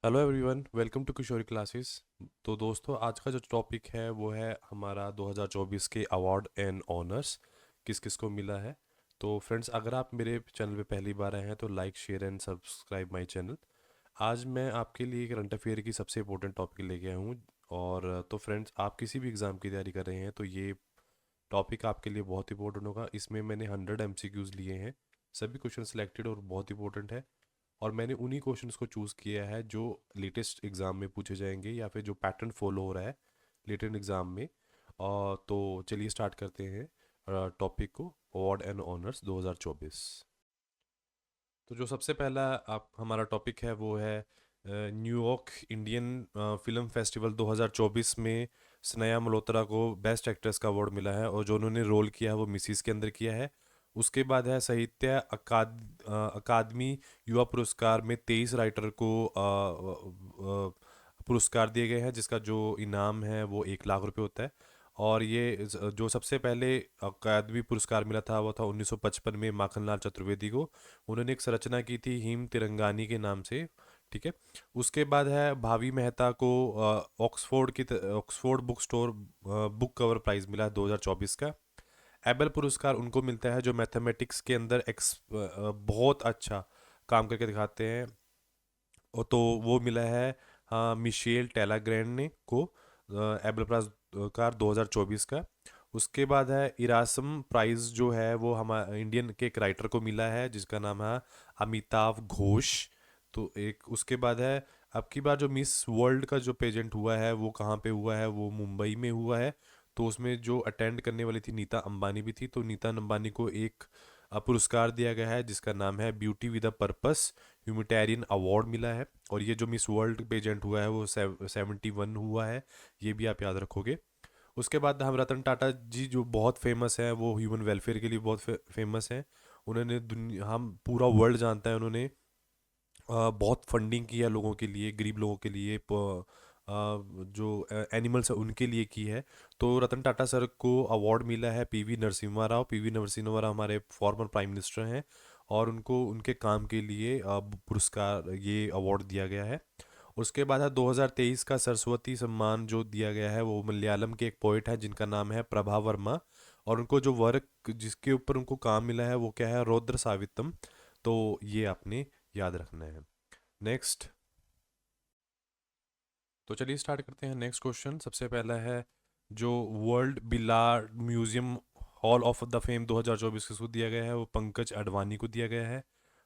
Hello everyone, welcome to Kishori classes. तो दोस्तों, आज का जो टॉपिक है वो है हमारा 2024 के अवार्ड एंड ऑनर्स, किस किस को मिला है। तो फ्रेंड्स, अगर आप मेरे चैनल पे पहली बार आए हैं तो like share and subscribe my channel. आज मैं आपके लिए करंट अफेयर की सबसे इंपॉर्टेंट टॉपिक लेके आया हूँ। और तो फ्रेंड्स, आप किसी भी एग्ज़ाम की तैयारी कर रहे हैं तो ये टॉपिक आपके लिए बहुत इंपॉर्टेंट होगा। इसमें मैंने 100 MCQs लिए हैं, सभी क्वेश्चन सिलेक्टेड और बहुत इंपॉर्टेंट है। और मैंने उन्हीं क्वेश्चंस को चूज़ किया है जो लेटेस्ट एग्ज़ाम में पूछे जाएंगे या फिर जो पैटर्न फॉलो हो रहा है लेटेस्ट एग्ज़ाम में। तो चलिए स्टार्ट करते हैं टॉपिक को, अवार्ड एंड ऑनर्स 2024। तो जो सबसे पहला आप हमारा टॉपिक है वो है न्यूयॉर्क इंडियन फिल्म फेस्टिवल 2024 में स्नेहा मल्होत्रा को बेस्ट एक्ट्रेस का अवार्ड मिला है, और जो उन्होंने रोल किया है वो मिसिस के अंदर किया है। उसके बाद है साहित्य अकादमी युवा पुरस्कार में 23 राइटर को पुरस्कार दिए गए हैं, जिसका जो इनाम है वो 1 लाख रुपए होता है। और ये जो सबसे पहले अकादमी पुरस्कार मिला था वो था 1955 में माखनलाल चतुर्वेदी को। उन्होंने एक संरचना की थी हिम तिरंगानी के नाम से। ठीक है। उसके बाद है भावी मेहता को Oxford book store book cover prize मिला है 2024 का। एबल पुरस्कार उनको मिलता है जो मैथमेटिक्स के अंदर बहुत अच्छा काम करके दिखाते हैं। और तो वो मिला है मिशेल टेलाग्रैंड ने को एबल पुरस्कार 2024 का। उसके बाद है इरासम प्राइज, जो है वो हमारे इंडियन के एक राइटर को मिला है जिसका नाम है अमिताभ घोष। तो एक उसके बाद है अब की बार जो मिस वर्ल्ड का जो पेजेंट हुआ है वो कहाँ पे हुआ है, वो मुंबई में हुआ है। तो उसमें जो अटेंड करने वाली थी नीता अंबानी भी थी, तो नीता अंबानी को एक पुरस्कार दिया गया है जिसका नाम है beauty with a purpose humanitarian award मिला है। और ये जो मिस वर्ल्ड पेजेंट हुआ है वो 71 हुआ है, ये भी आप याद रखोगे। उसके बाद हम रतन टाटा जी जो बहुत फेमस है, वो ह्यूमन वेलफेयर के लिए बहुत फेमस है। उन्होंने दुनिया हम पूरा वर्ल्ड जानता है, उन्होंने बहुत फंडिंग की है लोगों के लिए, गरीब लोगों के लिए, जो एनिमल्स है उनके लिए की है। तो रतन टाटा सर को अवार्ड मिला है पीवी नरसिम्हा राव। पीवी नरसिम्हा राव हमारे फॉर्मर प्राइम मिनिस्टर हैं, और उनको उनके काम के लिए पुरस्कार ये अवार्ड दिया गया है। उसके बाद है 2023 का सरस्वती सम्मान जो दिया गया है वो मलयालम के एक पोइट है जिनका नाम है प्रभा वर्मा। और उनको जो वर्क जिसके ऊपर उनको काम मिला है वो क्या है, रौद्र सावितम। तो ये आपने याद रखना है। नेक्स्ट। तो चलिए स्टार्ट करते हैं नेक्स्ट क्वेश्चन। सबसे पहला है जो world billiard museum hall of the fame 2024 किसको दिया गया है, वो पंकज अडवाणी को दिया गया है।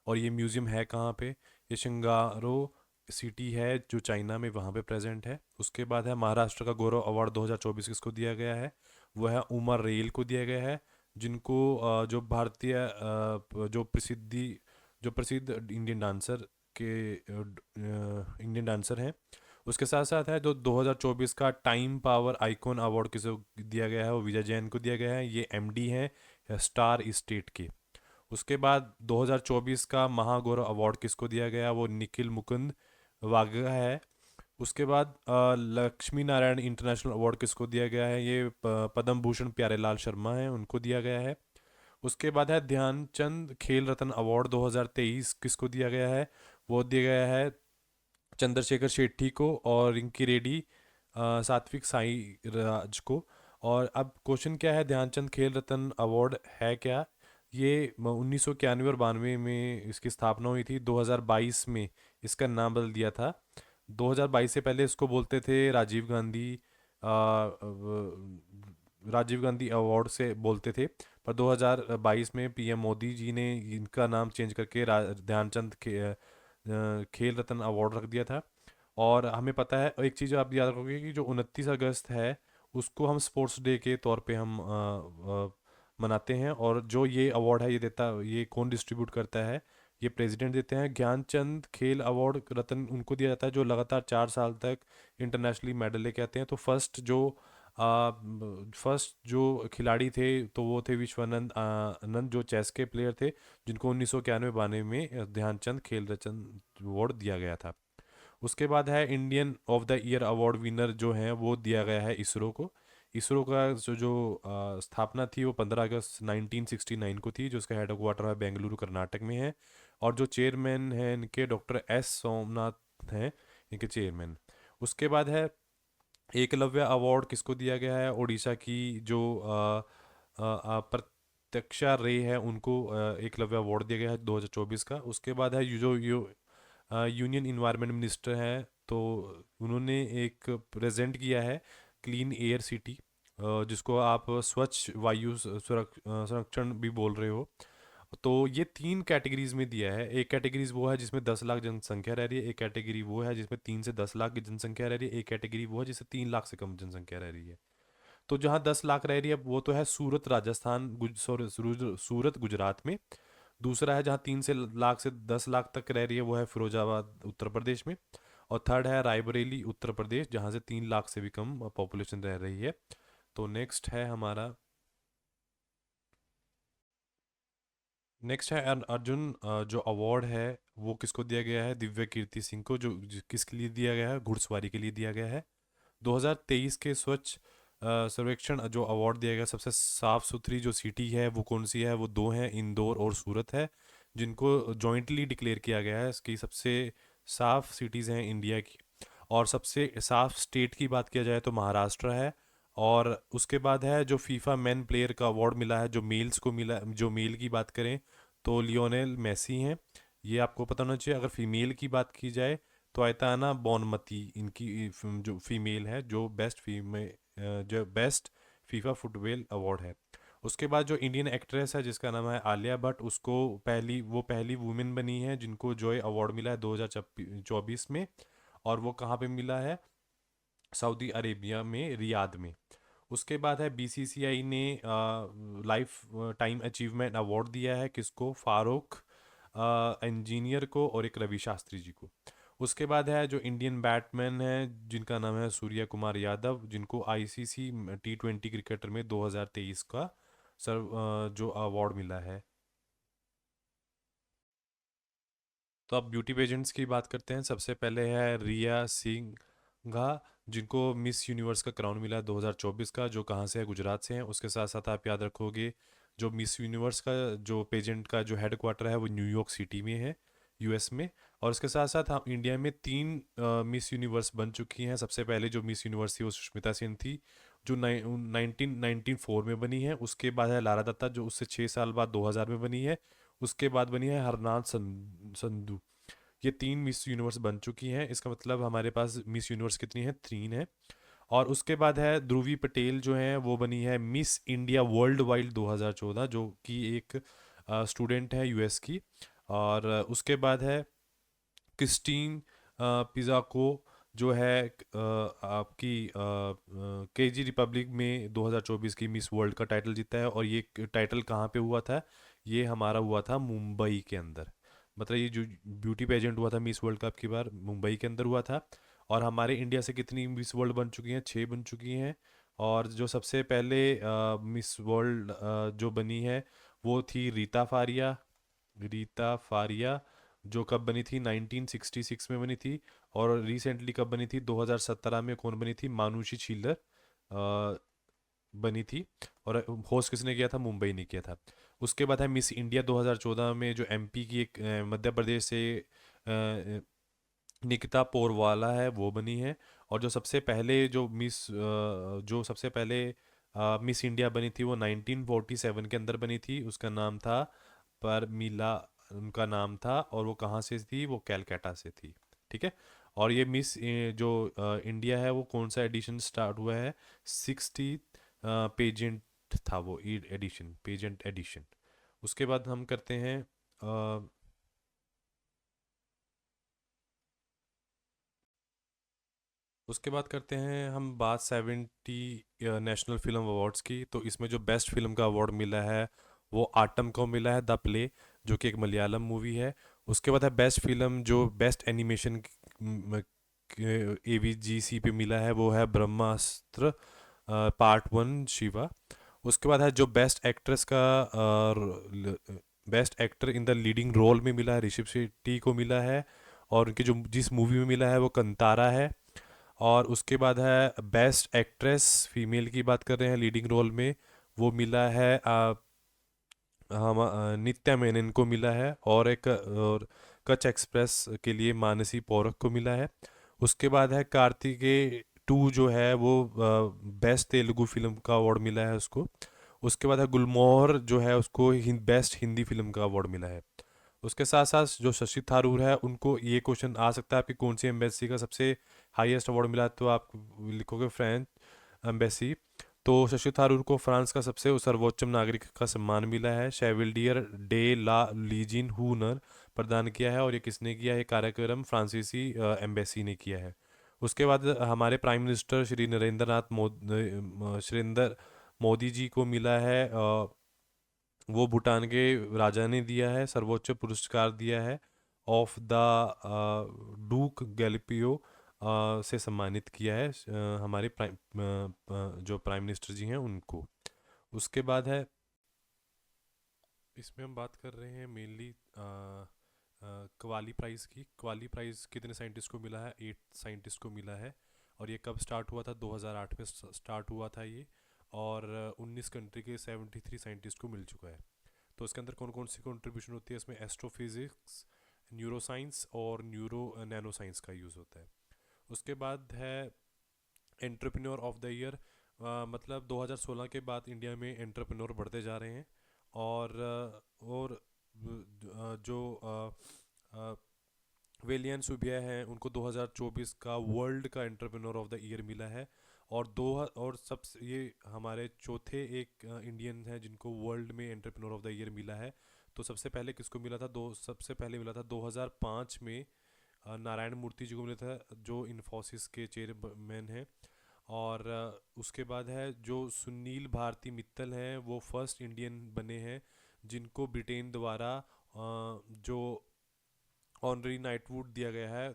और ये म्यूजियम है कहाँ पे, ये शिंगारो सिटी है जो चाइना में, वहाँ पे प्रेजेंट है। उसके बाद है महाराष्ट्र का गौरव अवार्ड 2024 किसको दिया गया है, वो है उमा रेल को दिया गया है। जिनको जो भारतीय जो प्रसिद्ध इंडियन डांसर के इंडियन डांसर हैं। उसके साथ साथ है जो 2024 का टाइम पावर आइकॉन अवार्ड किसे दिया गया है, वो विजय जैन को दिया गया है। ये एमडी हैं स्टार स्टेट के। उसके बाद 2024 का महागौरव अवार्ड किसको दिया गया, वो निखिल मुकुंद वाघा है। उसके बाद लक्ष्मी नारायण इंटरनेशनल अवार्ड किसको दिया गया है, ये पद्म भूषण प्यारेलाल शर्मा हैं, उनको दिया गया है। उसके बाद है ध्यानचंद खेल रत्न अवार्ड 2023 किसको दिया गया है, वो दिया गया है चंद्रशेखर शेट्टी को और रिंकी रेड्डी, सात्विक साई राज को। और अब क्वेश्चन क्या है, ध्यानचंद खेल रत्न अवार्ड है क्या। ये 1991 और 92 में इसकी स्थापना हुई थी। 2022 में इसका नाम बदल दिया था। 2022 से पहले इसको बोलते थे राजीव गांधी अवार्ड से बोलते थे। पर 2022 में पीएम मोदी जी ने इनका नाम चेंज करके ध्यानचंद खेल रत्न अवार्ड रख दिया था। और हमें पता है एक चीज़ आप याद रखोगे कि जो 29 अगस्त है उसको हम स्पोर्ट्स डे के तौर पे हम मनाते हैं। और जो ये अवार्ड है ये कौन डिस्ट्रीब्यूट करता है, ये प्रेसिडेंट देते हैं। ज्ञानचंद खेल अवार्ड रत्न उनको दिया जाता है जो लगातार 4 साल तक इंटरनेशनली मेडल लेके आते हैं। तो फर्स्ट जो खिलाड़ी थे तो वो थे विश्वानंद आनंद, जो चेस के प्लेयर थे, जिनको 1991-92 में ध्यानचंद खेल रत्न अवार्ड दिया गया था। उसके बाद है Indian of the year award winner जो है वो दिया गया है इसरो को। इसरो का स्थापना थी वो 15 अगस्त 1969 को थी, जो उसका हेड क्वार्टर है बेंगलुरु कर्नाटक में है। और जो चेयरमैन है इनके डॉक्टर एस सोमनाथ हैं। इनके चेयरमैन। उसके बाद है एकलव्य अवार्ड किसको दिया गया है, उड़ीसा की जो प्रत्यक्षा रे है उनको एकलव्य अवार्ड दिया गया है 2024 का। उसके बाद है यूनियन इन्वायरमेंट मिनिस्टर हैं, तो उन्होंने एक प्रेजेंट किया है क्लीन एयर सिटी, जिसको आप स्वच्छ वायु संरक्षण भी बोल रहे हो। तो ये तीन कैटेगरीज में दिया है। एक कैटेगरीज वो है जिसमें 10 लाख जनसंख्या रह रही है, एक कैटेगरी वो है जिसमें 3 से 10 लाख की जनसंख्या रह रही है, एक कैटेगरी वो है जिसमें 3 लाख से कम जनसंख्या रह रही है। तो जहाँ 10 लाख रह रही है वो तो है सूरत राजस्थान, सूरत गुजरात में। दूसरा है जहाँ 3 से 10 लाख तक रह रही है, वो है फिरोजाबाद उत्तर प्रदेश में। और थर्ड है रायबरेली उत्तर प्रदेश, जहाँ से 3 लाख से भी कम पॉपुलेशन रह रही है। तो नेक्स्ट है अर्जुन जो अवार्ड है वो किसको दिया गया है, दिव्य कीर्ति सिंह को। किसके लिए दिया गया है, घुड़सवारी के लिए दिया गया है। 2023 के स्वच्छ सर्वेक्षण जो अवार्ड दिया गया, सबसे साफ सुथरी जो सिटी है वो कौन सी है, वो दो हैं, इंदौर और सूरत है, जिनको जॉइंटली डिक्लेयर किया गया है इसकी सबसे साफ सिटीज़ हैं इंडिया की। और सबसे साफ स्टेट की बात किया जाए तो महाराष्ट्र है। और उसके बाद है जो फीफा मैन प्लेयर का अवार्ड मिला है, जो मेल्स को मिला, जो मेल की बात करें तो लियोनेल मेसी हैं। ये आपको पता होना चाहिए। अगर फीमेल की बात की जाए तो आयताना बोनमती इनकी जो फीमेल है, जो बेस्ट फीफा फुटबॉल अवार्ड है। उसके बाद जो इंडियन एक्ट्रेस है जिसका नाम है आलिया भट्ट, उसको पहली वुमेन बनी है जिनको जॉय अवार्ड मिला है 2024 में। और वो कहाँ पे मिला है, सऊदी अरेबिया में, रियाद में। उसके बाद है बीसीसीआई ने लाइफ टाइम अचीवमेंट अवार्ड दिया है किसको, फारूक इंजीनियर को और एक रवि शास्त्री जी को। उसके बाद है जो इंडियन बैट्समैन है जिनका नाम है सूर्य कुमार यादव, जिनको आईसीसी T20 क्रिकेटर में 2023 का जो अवार्ड मिला है। तो अब ब्यूटी पेजेंट्स की बात करते हैं। सबसे पहले है रिया सिंघा, जिनको मिस यूनिवर्स का क्राउन मिला है 2024 का, जो कहाँ से है, गुजरात से हैं। उसके साथ साथ आप याद रखोगे जो मिस यूनिवर्स का जो पेजेंट का जो हेड क्वार्टर है वो न्यूयॉर्क सिटी में है, यूएस में। और उसके साथ साथ हम इंडिया में तीन मिस यूनिवर्स बन चुकी हैं। सबसे पहले जो मिस यूनिवर्स थी वो सुष्मिता सेन थी, जो 1994 में बनी है। उसके बाद है लारा दत्ता, जो उससे 6 साल बाद 2000 में बनी है। उसके बाद बनी है हरनाथ संधू। ये तीन मिस यूनिवर्स बन चुकी हैं। इसका मतलब हमारे पास मिस यूनिवर्स कितनी है, तीन है। और उसके बाद है ध्रुवी पटेल जो है वो बनी है मिस इंडिया वर्ल्ड वाइड 2014, जो कि एक स्टूडेंट है यूएस की। और उसके बाद है क्रिस्टीन पिज़ाको, जो है आपकी केजी रिपब्लिक में 2024 की मिस वर्ल्ड का टाइटल जीता है। और ये टाइटल कहाँ पे हुआ था, ये हमारा हुआ था मुंबई के अंदर। मतलब ये जो ब्यूटी पेजेंट हुआ था मिस वर्ल्ड कप की बार मुंबई के अंदर हुआ था। और हमारे इंडिया से कितनी मिस वर्ल्ड बन चुकी हैं, 6 बन चुकी हैं। और जो सबसे पहले मिस वर्ल्ड जो बनी है वो थी रीता फारिया, जो कब बनी थी, 1966 में बनी थी। और रिसेंटली कब बनी थी, 2017 में कौन बनी थी, मानुषी छिल्लर बनी थी। और होस्ट किसने किया था, मुंबई ने किया था। उसके बाद है मिस इंडिया 2014 में जो एमपी की एक मध्य प्रदेश से निकिता पोरवाला है वो बनी है। और जो सबसे पहले जो सबसे पहले मिस इंडिया बनी थी वो 1947 के अंदर बनी थी, उसका नाम था परमिला, उनका नाम था। और वो कहाँ से थी, वो कैलकाटा से थी। ठीक है। और ये जो इंडिया है वो कौन सा एडिशन स्टार्ट हुआ है, 60 पेजेंट था वो एडिशन, पेजेंट एडिशन। उसके बाद हम करते हैं उसके बाद करते हैं हम बात 70 नेशनल फिल्म अवार्ड्स की। तो इसमें जो बेस्ट फिल्म का अवार्ड मिला है वो आटम को मिला है, द प्ले, जो कि एक मलयालम मूवी है। उसके बाद है बेस्ट फिल्म जो बेस्ट एनिमेशन एवीजीसी पे मिला है, वो है ब्रह्मास्त्र पार्ट 1 शिवा। उसके बाद है जो best actor in the leading role में मिला है, ऋषभ शेट्टी को मिला है। और उनकी जो जिस मूवी में मिला है वो कंतारा है। और उसके बाद है बेस्ट एक्ट्रेस फीमेल की बात कर रहे हैं लीडिंग रोल में, वो मिला है नित्या मेनन को मिला है। और कच एक्सप्रेस के लिए मानसी पौरख को मिला है। उसके बाद है कार्तिकेय टू जो है वो बेस्ट तेलुगु फिल्म का अवार्ड मिला है उसको। उसके बाद है गुलमोहर जो है उसको बेस्ट हिंदी फिल्म का अवार्ड मिला है। उसके साथ साथ जो शशि थरूर है उनको ये क्वेश्चन आ सकता है आपकी कौन सी एम्बेसी का सबसे हाईएस्ट अवार्ड मिला है, तो आप लिखोगे फ्रेंच एम्बेसी। तो शशि थरूर को फ्रांस का सबसे सर्वोच्च नागरिक का सम्मान मिला है, शेविल्डियर डे ला लीजिन हुनर प्रदान किया है, और ये किसने किया है? ये कार्यक्रम फ्रांसीसी एम्बेसी ने किया है। उसके बाद हमारे प्राइम मिनिस्टर श्री नरेंद्र नाथ मोदी मोदी जी को मिला है वो भूटान के राजा ने दिया है, सर्वोच्च पुरस्कार दिया है, ऑफ द डूक गैलिपियो से सम्मानित किया है हमारे जो प्राइम मिनिस्टर जी हैं उनको। उसके बाद है, इसमें हम बात कर रहे हैं मेनली कवाली प्राइज़ की। कवाली प्राइज़ कितने साइंटिस्ट को मिला है? 8 साइंटिस्ट को मिला है। और ये कब स्टार्ट हुआ था? 2008 में स्टार्ट हुआ था ये। और 19 कंट्री के 73 साइंटिस्ट को मिल चुका है। तो इसके अंदर कौन कौन सी कंट्रीब्यूशन होती है? इसमें एस्ट्रोफिजिक्स, न्यूरोसाइंस और नैनो साइंस का यूज़ होता है। उसके बाद है एंटरप्रेन्योर ऑफ द ईयर। मतलब 2016 के बाद इंडिया में एंटरप्रेन्योर बढ़ते जा रहे हैं। और जो वेलियन सुबिया हैं उनको 2024 का वर्ल्ड का एंटरप्रेन्योर ऑफ द ईयर मिला है। और दो और सब ये हमारे चौथे एक इंडियन हैं जिनको वर्ल्ड में एंटरप्रेन्योर ऑफ द ईयर मिला है। तो सबसे पहले किसको मिला था? सबसे पहले मिला था 2005 में नारायण मूर्ति जी को मिला था जो इन्फोसिस के चेयरमैन हैं। और उसके बाद है जो सुनील भारती मित्तल हैं वो फर्स्ट इंडियन बने हैं जिनको ब्रिटेन द्वारा जो ऑनरी नाइटवुड दिया गया है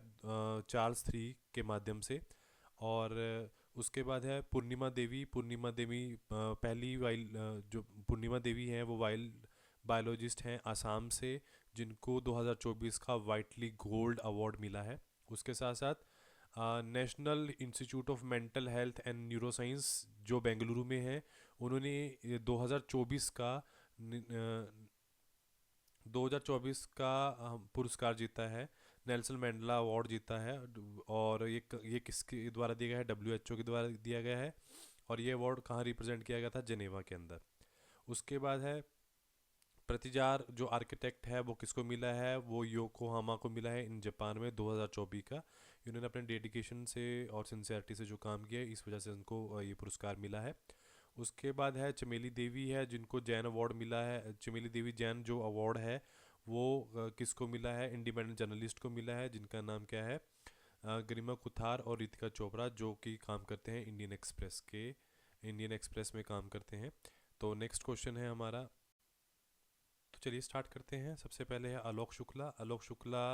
चार्ल्स थ्री के माध्यम से। और उसके बाद है पूर्णिमा देवी। पूर्णिमा देवी पहली जो पूर्णिमा देवी हैं वो वाइल्ड बायोलॉजिस्ट हैं आसाम से जिनको 2024 का वाइटली गोल्ड अवार्ड मिला है। उसके साथ साथ national institute of mental health and neuroscience जो बेंगलुरु में है उन्होंने 2024 का 2024 का पुरस्कार जीता है, नेल्सन मंडेला अवार्ड जीता है। और ये किसके द्वारा दिया गया है? WHO के द्वारा दिया गया है। और ये अवार्ड कहाँ रिप्रेजेंट किया गया था? जेनेवा के अंदर। उसके बाद है प्रतिजार जो आर्किटेक्ट है वो किसको मिला है? वो योकोहामा को मिला है इन जापान में 2024 का। इन्होंने अपने डेडिकेशन से और सिंसियरिटी से जो काम किया है इस वजह से उनको ये पुरस्कार मिला है। उसके बाद है चमेली देवी है जिनको जैन अवार्ड मिला है। चमेली देवी जैन जो अवार्ड है वो किसको मिला है? इंडिपेंडेंट जर्नलिस्ट को मिला है जिनका नाम क्या है? गरिमा कुथार और रितिका चोपड़ा जो कि काम करते हैं इंडियन एक्सप्रेस में काम करते हैं। तो नेक्स्ट क्वेश्चन है हमारा, तो चलिए स्टार्ट करते हैं। सबसे पहले है आलोक शुक्ला। आलोक शुक्ला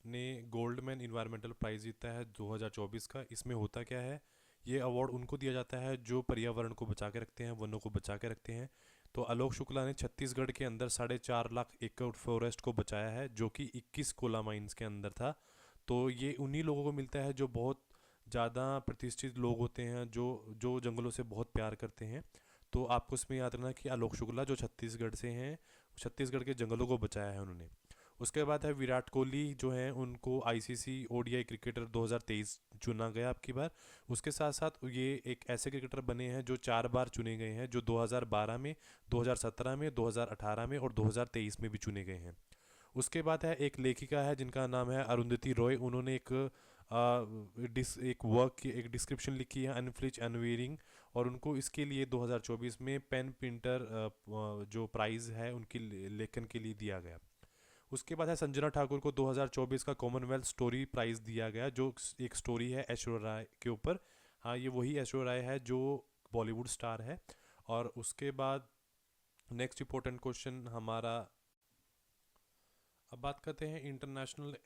ने गोल्डमैन इन्वायरमेंटल प्राइज़ जीता है 2024 का। इसमें होता क्या है? ये अवार्ड उनको दिया जाता है जो पर्यावरण को बचा के रखते हैं, वनों को बचा के रखते हैं। तो आलोक शुक्ला ने छत्तीसगढ़ के अंदर 4.5 लाख एकड़ फॉरेस्ट को बचाया है जो कि 21 कोला माइंस के अंदर था। तो ये उन्हीं लोगों को मिलता है जो बहुत ज़्यादा प्रतिष्ठित लोग होते हैं जो जो जंगलों से बहुत प्यार करते हैं। तो आपको इसमें याद रखना कि आलोक शुक्ला जो छत्तीसगढ़ से हैं, छत्तीसगढ़ के जंगलों को बचाया है उन्होंने। उसके बाद है विराट कोहली जो हैं उनको ICC ODI क्रिकेटर 2023 चुना गया आपकी बार। उसके साथ साथ ये एक ऐसे क्रिकेटर बने हैं जो 4 बार चुने गए हैं, जो 2012 में, 2017 में, 2018 में और 2023 में भी चुने गए हैं। उसके बाद है एक लेखिका है जिनका नाम है अरुंधति रॉय। उन्होंने एक वर्क की एक डिस्क्रिप्शन लिखी है अनफ्लिच अनवेयरिंग, और उनको इसके लिए 2024 में पेन प्रिंटर जो प्राइज़ है उनकी लेखन के लिए दिया गया। उसके बाद है संजना ठाकुर को 2024 का कॉमनवेल्थ स्टोरी प्राइज़ दिया गया जो एक स्टोरी है ऐश्वर्या राय के ऊपर। हाँ, ये वही ऐश्वर्या राय है जो बॉलीवुड स्टार है। और उसके बाद नेक्स्ट इंपॉर्टेंट क्वेश्चन हमारा, अब बात करते हैं इंटरनेशनल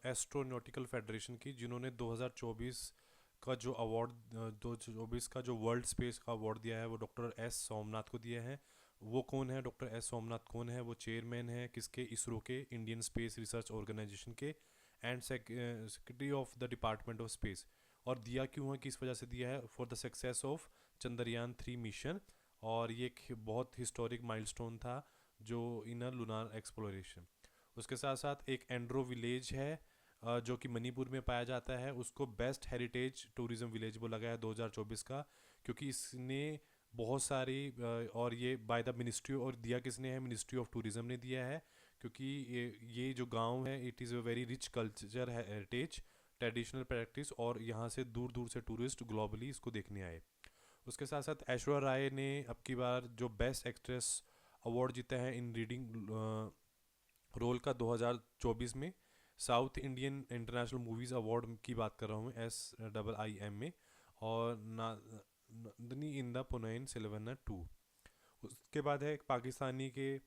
एस्ट्रोनॉटिकल फेडरेशन की जिन्होंने 2024 का जो अवार्ड 2024 का जो वर्ल्ड स्पेस का अवार्ड दिया है वो डॉक्टर S सोमनाथ को दिया है। वो कौन है? डॉक्टर S सोमनाथ कौन है? वो चेयरमैन है किसके? इसरो के, इंडियन स्पेस रिसर्च ऑर्गेनाइजेशन के, and secretary of the department of space. और दिया क्यों है, किस वजह से दिया है? For the success of Chandrayaan 3 mission. और ये एक बहुत हिस्टोरिक माइलस्टोन था जो इन लूनार एक्सप्लोरेशन। उसके साथ साथ एक एंड्रो विलेज है जो कि मणिपुर में पाया जाता है, उसको बेस्ट हेरिटेज टूरिज्म विलेज बोला गया है 2024 का, क्योंकि इसने बहुत सारी और ये बाय द मिनिस्ट्री, और दिया किसने है, मिनिस्ट्री ऑफ टूरिज्म ने दिया है, क्योंकि ये जो गांव है it is a very rich culture heritage traditional practice, और यहाँ से दूर दूर से टूरिस्ट ग्लोबली इसको देखने आए। उसके साथ साथ ऐश्वर्या राय ने अब की बार जो बेस्ट एक्ट्रेस अवार्ड जीता है इन रीडिंग रोल का 2024 में, south Indian international movies award की बात कर रहा हूँ, SIIM में, और नंदनी इन द पुनैन सिल्वरना 2। उसके बाद है एक पाकिस्तानी के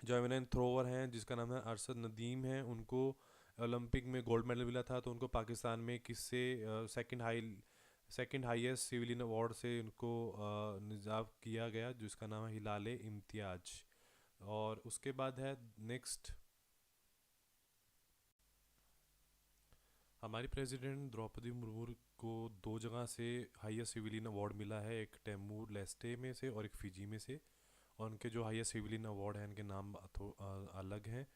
जैवलिन थ्रोवर हैं जिसका नाम है अरशद नदीम है, उनको ओलंपिक में गोल्ड मेडल मिला था, तो उनको पाकिस्तान में किससे सेकंड हाईएस्ट सिविलियन अवार्ड से उनको निजाव किया गया, जिसका नाम है हिलाल इम्तियाज। और उसके बाद है नेक्स्ट, हमारी प्रेसिडेंट द्रौपदी मुर्मू को दो जगह से हाईएस्ट सिविलियन अवार्ड मिला है, एक तैमूर लेस्टे में से और एक फिजी में से, और उनके जो हाईएस्ट सिविलियन अवार्ड हैं उनके नाम अलग हैं।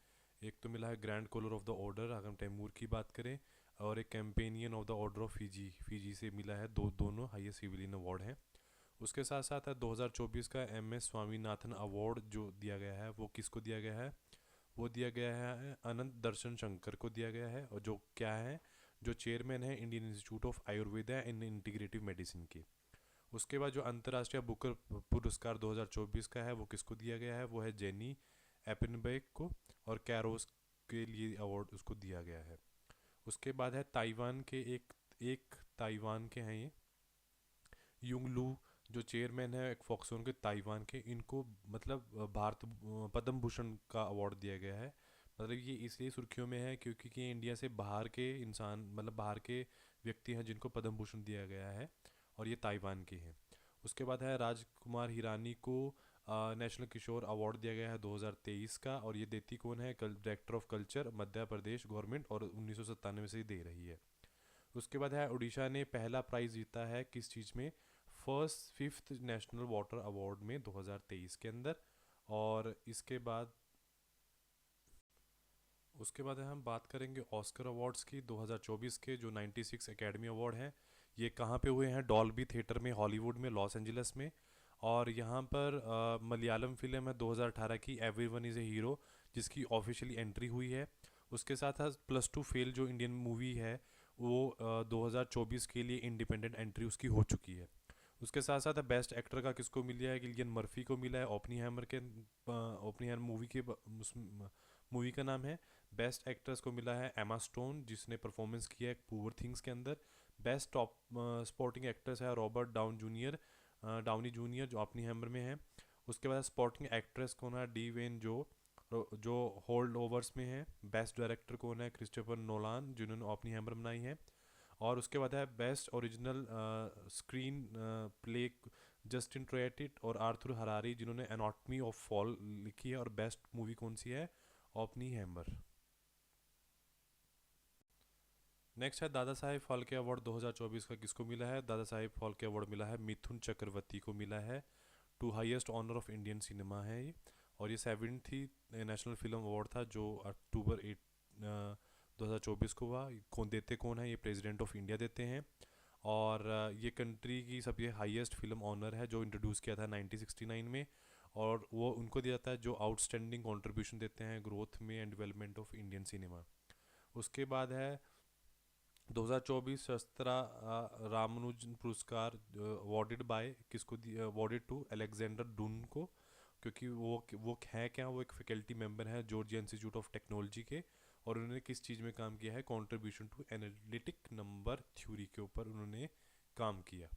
एक तो मिला है grand collar of the order अगर हम तैमूर की बात करें, और एक companion of the order of Fiji से मिला है, दोनों हाईएस्ट सिविलियन अवार्ड हैं। उसके साथ साथ है 2024 का MS स्वामीनाथन अवार्ड जो दिया गया है, वो किसको दिया गया है, वो दिया गया है अनंत दर्शन शंकर को दिया गया है, और जो क्या है, जो चेयरमैन है Indian institute of Ayurveda and integrative medicine के। उसके बाद जो अंतर्राष्ट्रीय बुकर पुरस्कार 2024 का है वो किसको दिया गया है, वो है जेनी एपनबेक को, और कैरोस के लिए अवार्ड उसको दिया गया है। उसके बाद है ताइवान के एक ताइवान के हैं ये युंगलू, जो चेयरमैन है एक फॉक्सोन के ताइवान के, इनको मतलब भारत पद्म भूषण का अवार्ड दिया गया है। मतलब ये इसलिए सुर्खियों में है क्योंकि ये इंडिया से बाहर के इंसान, मतलब बाहर के व्यक्ति हैं जिनको पद्म भूषण दिया गया है, और ये ताइवान के हैं। उसके बाद है राजकुमार हिरानी को नेशनल किशोर अवार्ड दिया गया है 2023 का, और ये देती कौन है, director of culture Madhya Pradesh government, और 1997 से ही दे रही है। उसके बाद है उड़ीसा ने पहला प्राइज़ जीता है किस चीज़ में, फिफ्थ नेशनल वाटर अवार्ड में 2023 के अंदर। और उसके बाद हम बात करेंगे ऑस्कर अवार्ड्स की 2024 के, जो 96 एकेडमी अवार्ड हैं। ये कहाँ पे हुए हैं, डॉल्बी थिएटर में हॉलीवुड में लॉस एंजलिस में। और यहाँ पर मलयालम फिल्म है 2018 की एवरीवन इज़ ए हीरो, जिसकी ऑफिशियली एंट्री हुई है। उसके साथ साथ +2 फेल जो इंडियन मूवी है वो 2024 के लिए इंडिपेंडेंट एंट्री उसकी हो चुकी है। उसके साथ साथ बेस्ट एक्टर का किसको मिला है, गिलियन मर्फी को मिला है ओपनिहैमर मूवी के, मूवी का नाम है। बेस्ट एक्ट्रेस को मिला है एमा स्टोन, जिसने परफॉर्मेंस किया है पुअर थिंग्स के अंदर। बेस्ट टॉप स्पोर्टिंग एक्ट्रेस है रॉबर्ट डाउनी जूनियर जो ओपनिहैमर में है। उसके बाद स्पोर्टिंग एक्ट्रेस कौन है, डी वेन जो होल्ड ओवर्स में है। बेस्ट डायरेक्टर कौन है, क्रिस्टोफर नोलान जिन्होंने ओपनिहैमर बनाई है। और उसके बाद है best original screenplay Justine Triet और आर्थर हरारी जिन्होंने एनाटॉमी ऑफ फॉल लिखी है। और बेस्ट मूवी कौन सी है, ओपनिहैमर। नेक्स्ट है दादा साहेब फाल्के अवार्ड 2024 का किसको मिला है, दादा साहेब फाल्के अवार्ड मिला है मिथुन चक्रवर्ती को मिला है, to highest honour of Indian cinema है ये। और ये 70th नेशनल फिल्म अवार्ड था जो अक्टूबर 2024 को हुआ। कौन देते कौन है, ये प्रेसिडेंट ऑफ इंडिया देते हैं। और ये कंट्री की सबसे हाईएस्ट फिल्म ऑनर है जो इंट्रोड्यूस किया था 1969 में, और वो उनको दिया जाता है जो आउटस्टैंडिंग कंट्रीब्यूशन देते हैं ग्रोथ में and development of Indian cinema. उसके बाद है 2024 शस्त्रा रामानुजन पुरस्कार अवॉर्डेड बाय किसको अवॉर्डेड टू अलेक्जेंडर डुन को, क्योंकि वो है क्या, वो एक फैकल्टी मेंबर है जॉर्जिया इंस्टीट्यूट ऑफ टेक्नोलॉजी के, और उन्होंने किस चीज़ में काम किया है, contribution to analytic number theory के ऊपर उन्होंने काम किया।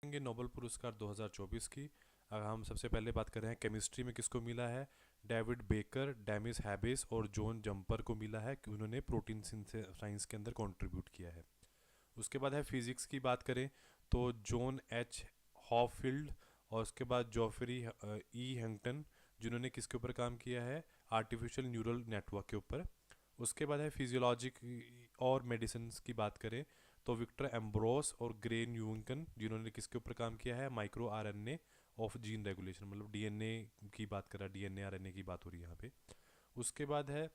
नोबेल पुरस्कार 2024 की अगर हम सबसे पहले बात करें केमिस्ट्री में किसको मिला है, डेविड बेकर, डेमिस हैबिस और जॉन जंपर को मिला है कि उन्होंने प्रोटीन साइंस के अंदर कंट्रीब्यूट किया है। उसके बाद है फिजिक्स की बात करें तो जॉन H हॉफील्ड, और उसके बाद जॉफरी हैंगटन जिन्होंने किसके ऊपर काम किया है, आर्टिफिशियल न्यूरल नेटवर्क के ऊपर। उसके बाद है फिजियोलॉजिक और मेडिसिन की बात करें तो विक्टर एम्ब्रोस और ग्रे न्यूंकन जिन्होंने किसके ऊपर काम किया है, micro RNA of gene regulation, मतलब DNA की बात कर रहा है, DNA RNA की बात हो रही है यहाँ पे। उसके बाद है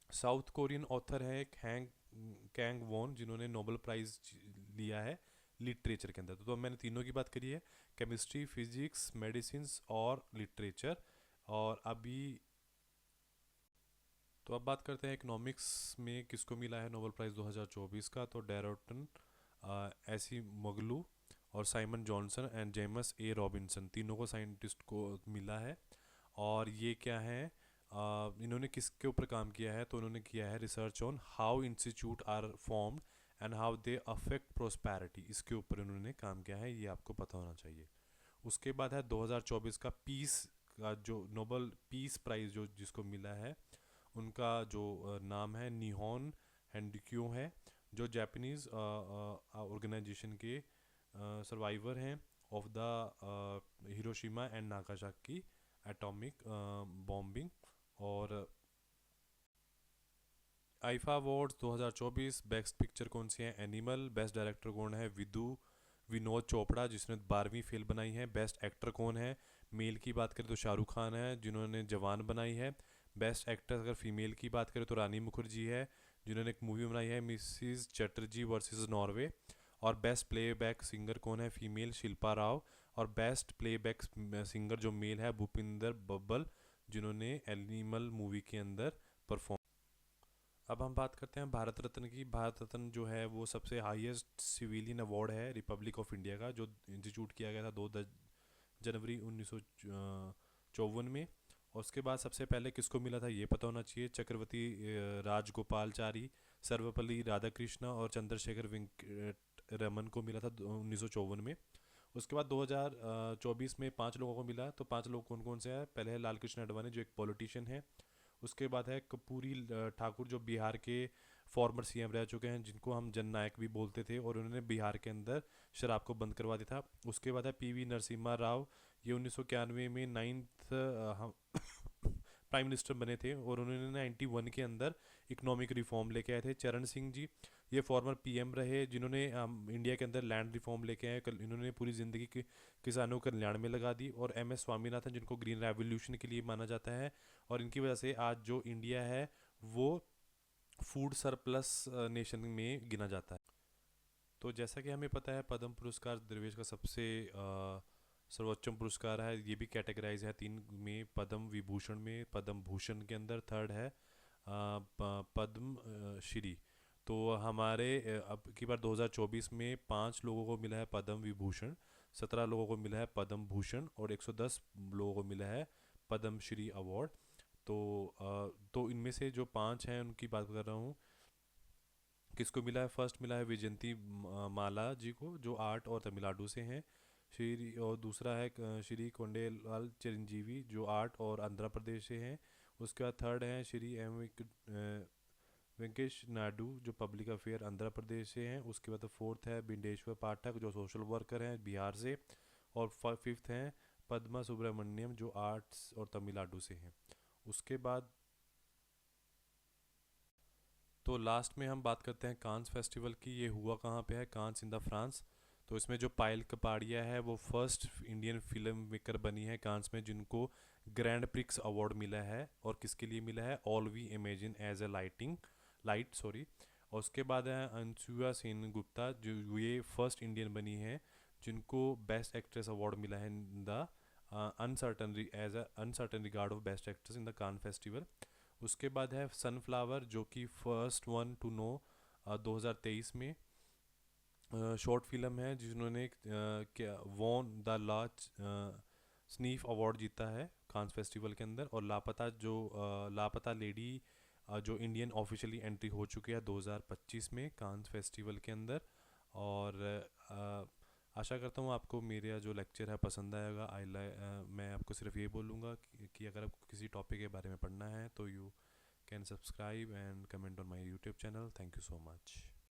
साउथ कोरियन ऑथर है एक कैंग वॉन, जिन्होंने नोबेल प्राइज़ लिया है लिटरेचर के अंदर। तो मैंने तीनों की बात करी है, केमिस्ट्री, फिजिक्स, मेडिसिन्स और लिटरेचर। और अभी तो अब बात करते हैं इकोनॉमिक्स में किसको मिला है नोबेल प्राइज़ 2024 का। तो डेरोटन, एसी मगलू और Simon Johnson and James A Robinson, तीनों को साइंटिस्ट को मिला है। और ये क्या है, इन्होंने किसके ऊपर काम किया है, तो उन्होंने किया है research on how institute are formed and how they affect prosperity, इसके ऊपर उन्होंने काम किया है, ये आपको पता होना चाहिए। उसके बाद है 2024 का पीस का जो नोबेल पीस प्राइज़ जो जिसको मिला है, उनका जो नाम है निहोन हैंडक्यू है, जो जापानीज़ ऑर्गेनाइजेशन के सर्वाइवर हैं of the Hiroshima and Nagasaki atomic bombing. और आईफा अवार्ड्स 2024 बेस्ट पिक्चर कौन सी है, एनिमल। बेस्ट डायरेक्टर कौन है, विनोद चोपड़ा जिसने 12वीं फेल बनाई है। बेस्ट एक्टर कौन है, मेल की बात करें तो शाहरुख खान है जिन्होंने जवान बनाई है। बेस्ट एक्टर अगर फीमेल की बात करें तो रानी मुखर्जी है जिन्होंने एक मूवी बनाई है मिसिज चटर्जी वर्सेस नॉर्वे। और बेस्ट प्लेबैक सिंगर कौन है, फीमेल शिल्पा राव। और बेस्ट प्लेबैक सिंगर जो मेल है भूपिंदर बब्बल जिन्होंने एनिमल मूवी के अंदर परफॉर्म। अब हम बात करते हैं भारत रत्न की। भारत रत्न जो है वो सबसे हाईएस्ट सिविलियन अवार्ड है रिपब्लिक ऑफ इंडिया का, जो इंस्टीट्यूट किया गया था 2 जनवरी 1954 में। और उसके बाद सबसे पहले किसको मिला था ये पता होना चाहिए, चक्रवर्ती राजगोपालचारी, सर्वपल्ली राधाकृष्ण और चंद्रशेखर वेंकट रमन को मिला था 1954 में। उसके बाद 2024 में 5 लोगों को मिला। तो 5 लोग कौन कौन से हैं, पहले है लाल कृष्ण आडवाणी जो एक पॉलिटिशियन है। उसके बाद है कपूरी ठाकुर जो बिहार के फॉर्मर सीएम रह चुके हैं, जिनको हम जननायक भी बोलते थे, और उन्होंने बिहार के अंदर शराब को बंद करवा दिया था। उसके बाद है पीवी नरसिम्हा राव, ये 1991 में 9th प्राइम मिनिस्टर बने थे, और उन्होंने 91 के अंदर इकोनॉमिक रिफॉर्म लेके आए थे। चरण सिंह जी, ये फॉर्मर पीएम रहे जिन्होंने इंडिया के अंदर लैंड रिफॉर्म लेके आए, इन्होंने पूरी ज़िंदगी किसानों को कल्याण में लगा दी। और एम एस स्वामीनाथन जिनको ग्रीन रेवोल्यूशन के लिए माना जाता है, और इनकी वजह से आज जो इंडिया है वो फूड सरप्लस नेशन में गिना जाता है। तो जैसा कि हमें पता है पद्म पुरस्कार देश का सबसे सर्वोच्चम पुरस्कार है। ये भी कैटेगराइज है 3 में, पद्म विभूषण में, पद्म भूषण के अंदर थर्ड है पद्म श्री। तो हमारे अब की बार 2024 में 5 लोगों को मिला है पद्म विभूषण, 17 लोगों को मिला है पद्म भूषण और 110 लोगों को मिला है पद्म श्री अवार्ड। तो इनमें से जो 5 हैं उनकी बात कर रहा हूँ, किसको मिला है। फर्स्ट मिला है विजयंती माला जी को जो आर्ट और तमिलनाडु से हैं। श्री और दूसरा है श्री कोंडेलाल चिरंजीवी जो आर्ट और आंध्र प्रदेश से हैं। उसके बाद थर्ड हैं श्री वेंकटेश नायडू जो पब्लिक अफेयर आंध्र प्रदेश से हैं। उसके बाद फोर्थ है बिंडेश्वर पाठक जो सोशल वर्कर हैं बिहार से। और फिफ्थ हैं पद्मा सुब्रमण्यम जो आर्ट्स और तमिलनाडु से हैं। उसके बाद तो लास्ट में हम बात करते हैं कांस फेस्टिवल की। ये हुआ कहाँ पे है, कांस इन द फ्रांस। तो इसमें जो पायल कपाड़िया है वो फर्स्ट इंडियन फिल्म मेकर बनी है कांस में, जिनको ग्रैंड प्रिक्स अवार्ड मिला है। और किसके लिए मिला है, all we imagine as a light sorry. और उसके बाद है अंशुआ सेन गुप्ता जो ये फर्स्ट इंडियन बनी है जिनको बेस्ट एक्ट्रेस अवार्ड मिला है in the uncertain regard of best actress in the Cannes festival. उसके बाद है सनफ्लावर जो कि फर्स्ट वन टू नो 2023 में शॉर्ट फिल्म है जिन्होंने क्या won the large sniff award जीता है कांस फेस्टिवल के अंदर। और लापता लेडी जो इंडियन ऑफिशियली एंट्री हो चुकी है 2025 में कांस फेस्टिवल के अंदर। और आशा करता हूँ आपको मेरा जो लेक्चर है पसंद आएगा। मैं आपको सिर्फ ये बोलूँगा कि अगर आपको किसी टॉपिक के बारे में पढ़ना है तो you can subscribe and comment on my YouTube channel. Thank you so much.